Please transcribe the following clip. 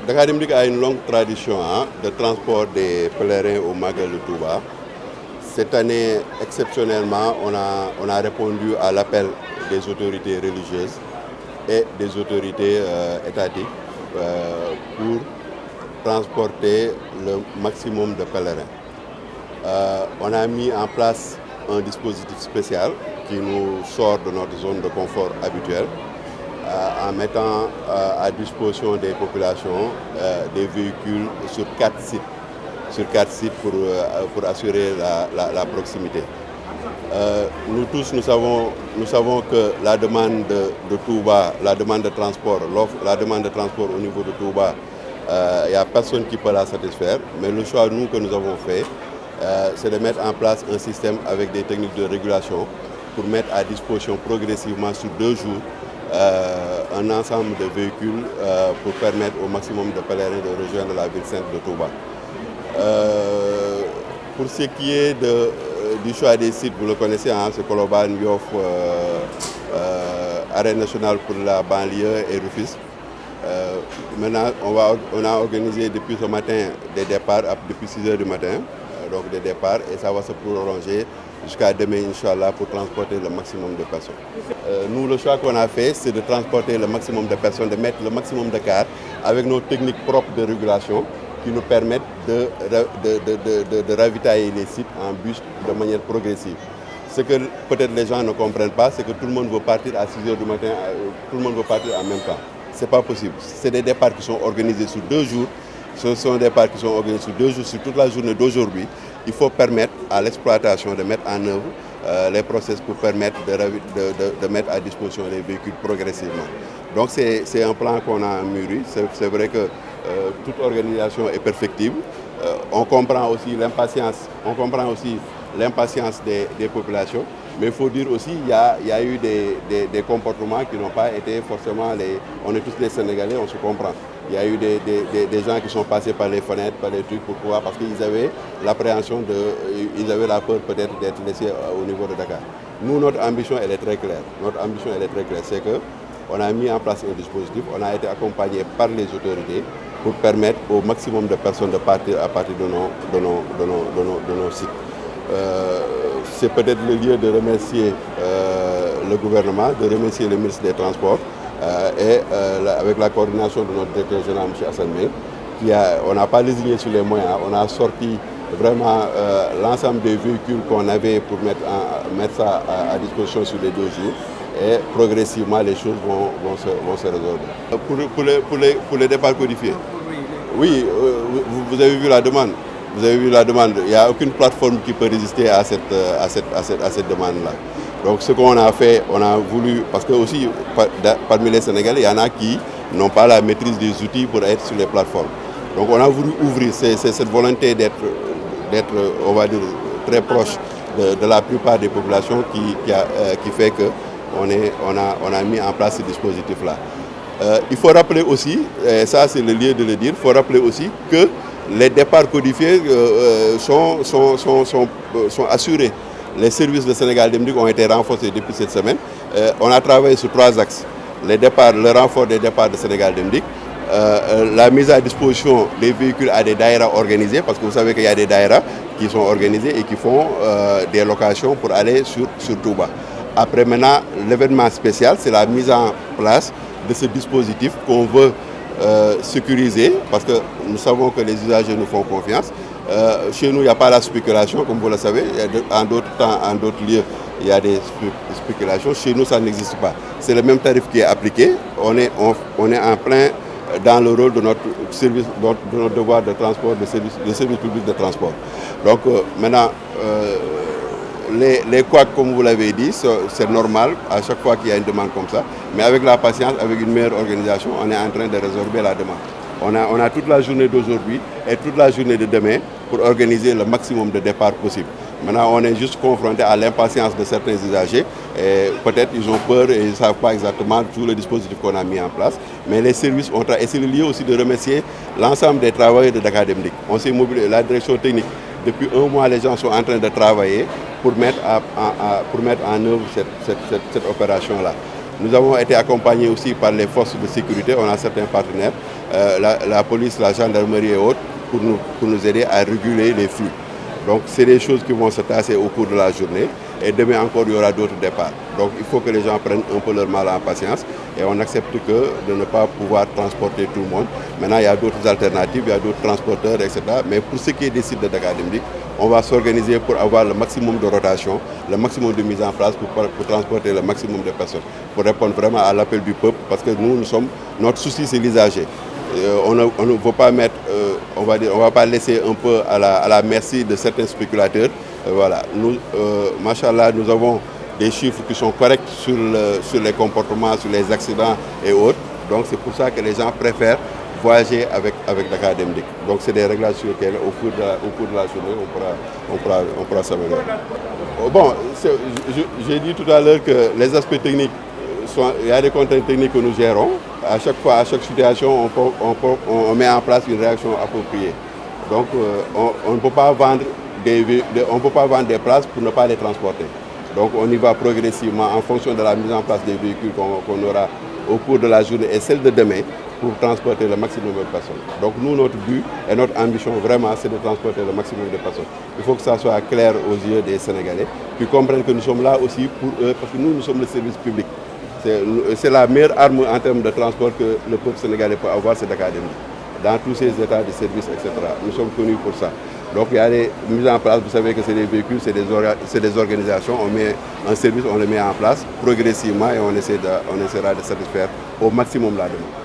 Dakar Dem Dikk a une longue tradition de transport des pèlerins au Magal de Touba. Cette année, exceptionnellement, on a répondu à l'appel des autorités religieuses et des autorités étatiques pour transporter le maximum de pèlerins. On a mis en place un dispositif spécial qui nous sort de notre zone de confort habituelle en mettant à disposition des populations des véhicules sur 4 sites pour assurer la proximité. Nous tous, nous savons que la demande de Touba, la demande de transport, la demande de transport au niveau de Touba, il n'y a personne qui peut la satisfaire. Mais le choix que nous avons fait, c'est de mettre en place un système avec des techniques de régulation pour mettre à disposition progressivement sur 2 jours un ensemble de véhicules pour permettre au maximum de pèlerins de rejoindre la ville sainte de Touba. Pour ce qui est du choix des sites, vous le connaissez, c'est Colobane, Yoff, Arène nationale pour la banlieue et Rufisque. Maintenant, on a organisé depuis ce matin des départs, depuis 6 h du matin, donc des départs, et ça va se prolonger jusqu'à demain, Inch'Allah, pour transporter le maximum de personnes. Nous, le choix qu'on a fait, c'est de transporter le maximum de personnes, de mettre le maximum de cars avec nos techniques propres de régulation qui nous permettent de ravitailler les sites en bus de manière progressive. Ce que peut-être les gens ne comprennent pas, c'est que tout le monde veut partir à 6 h du matin, tout le monde veut partir en même temps. Ce n'est pas possible. C'est des départs qui sont organisés sur 2 jours. Ce sont des départs qui sont organisés sur 2 jours, sur toute la journée d'aujourd'hui. Il faut permettre à l'exploitation de mettre en œuvre les process pour permettre de mettre à disposition les véhicules progressivement. Donc c'est un plan qu'on a mûri. C'est vrai que toute organisation est perfectible. On comprend aussi l'impatience des populations. Mais il faut dire aussi qu'il y a eu des comportements qui n'ont pas été forcément On est tous des Sénégalais, on se comprend. Il y a eu des gens qui sont passés par les fenêtres, par les trucs, pourquoi? Parce qu'ils avaient l'appréhension ils avaient la peur peut-être d'être laissés au niveau de Dakar. Nous, notre ambition, elle est très claire. C'est qu'on a mis en place un dispositif, on a été accompagné par les autorités pour permettre au maximum de personnes de partir à partir de nos sites. C'est peut-être le lieu de remercier le gouvernement, de remercier le ministre des Transports et avec la coordination de notre directeur général, M. Hassan Mey, on n'a pas lésiné sur les moyens, on a sorti vraiment l'ensemble des véhicules qu'on avait pour mettre ça à disposition sur les 2 jours et progressivement les choses vont se résolver. Pour les départs codifiés, oui, vous avez vu la demande. Vous avez vu la demande, il n'y a aucune plateforme qui peut résister à cette demande-là. Donc ce qu'on a fait, on a voulu, parce que aussi parmi les Sénégalais, il y en a qui n'ont pas la maîtrise des outils pour être sur les plateformes. Donc on a voulu ouvrir cette volonté d'être, on va dire, très proche de la plupart des populations qui fait qu'on a mis en place ce dispositif-là. Il faut rappeler aussi, et ça c'est le lieu de le dire, il faut rappeler aussi que les départs codifiés sont assurés. Les services de Sénégal Dem Dikk ont été renforcés depuis cette semaine. On a travaillé sur 3 axes. Le renfort des départs de Sénégal Dem Dikk, la mise à disposition des véhicules à des daïras organisés, parce que vous savez qu'il y a des daïras qui sont organisés et qui font des locations pour aller sur Touba. Après maintenant, l'événement spécial, c'est la mise en place de ce dispositif qu'on veut sécuriser, parce que nous savons que les usagers nous font confiance. Chez nous, il n'y a pas la spéculation, comme vous le savez. En d'autres temps, en d'autres lieux, il y a des spéculations. Chez nous, ça n'existe pas. C'est le même tarif qui est appliqué. On est en plein dans le rôle de notre service, de notre devoir de transport, de service public de transport. Donc maintenant, les couacs, comme vous l'avez dit, c'est normal à chaque fois qu'il y a une demande comme ça. Mais avec la patience, avec une meilleure organisation, on est en train de résorber la demande. On a toute la journée d'aujourd'hui et toute la journée de demain pour organiser le maximum de départs possible. Maintenant, on est juste confronté à l'impatience de certains usagers. Peut-être ils ont peur et ils ne savent pas exactement tout le dispositif qu'on a mis en place. Mais les services ont travaillé. Et c'est le lieu aussi de remercier l'ensemble des travailleurs de Dakar Dem Dikk. On s'est mobilisé, la direction technique. Depuis 1 mois, les gens sont en train de travailler pour mettre en œuvre cette opération-là. Nous avons été accompagnés aussi par les forces de sécurité, on a certains partenaires, la police, la gendarmerie et autres, pour nous aider à réguler les flux. Donc c'est des choses qui vont se tasser au cours de la journée et demain encore il y aura d'autres départs. Donc il faut que les gens prennent un peu leur mal en patience et on accepte que de ne pas pouvoir transporter tout le monde. Maintenant il y a d'autres alternatives, il y a d'autres transporteurs, etc. Mais pour ce qui est des sites de Dakar Dem Dikk, on va s'organiser pour avoir le maximum de rotation, le maximum de mise en place pour transporter le maximum de personnes, pour répondre vraiment à l'appel du peuple parce que notre souci c'est l'usager. On ne veut pas mettre, on va pas laisser un peu à la merci de certains spéculateurs. Voilà, nous, machallah, nous avons des chiffres qui sont corrects sur les comportements, sur les accidents et autres. Donc c'est pour ça que les gens préfèrent voyager avec Dakar Dem Dikk. Donc c'est des réglages sur lesquels au cours de la journée on pourra s'améliorer. Bon, j'ai dit tout à l'heure que les aspects techniques, il y a des contraintes techniques que nous gérons. À chaque fois, à chaque situation, on met en place une réaction appropriée. Donc, on ne peut pas vendre des places pour ne pas les transporter. Donc, on y va progressivement en fonction de la mise en place des véhicules qu'on aura au cours de la journée et celle de demain pour transporter le maximum de personnes. Donc, nous, notre but et notre ambition, vraiment, c'est de transporter le maximum de personnes. Il faut que ça soit clair aux yeux des Sénégalais, qui comprennent que nous sommes là aussi pour eux, parce que nous sommes le service public. C'est la meilleure arme en termes de transport que le peuple sénégalais peut avoir, c'est Dakar Dem Dikk. Dans tous ces états de service, etc. Nous sommes connus pour ça. Donc il y a des mises en place, vous savez que c'est des véhicules, c'est des organisations, on met un service, on le met en place progressivement et on essaiera de satisfaire au maximum la demande.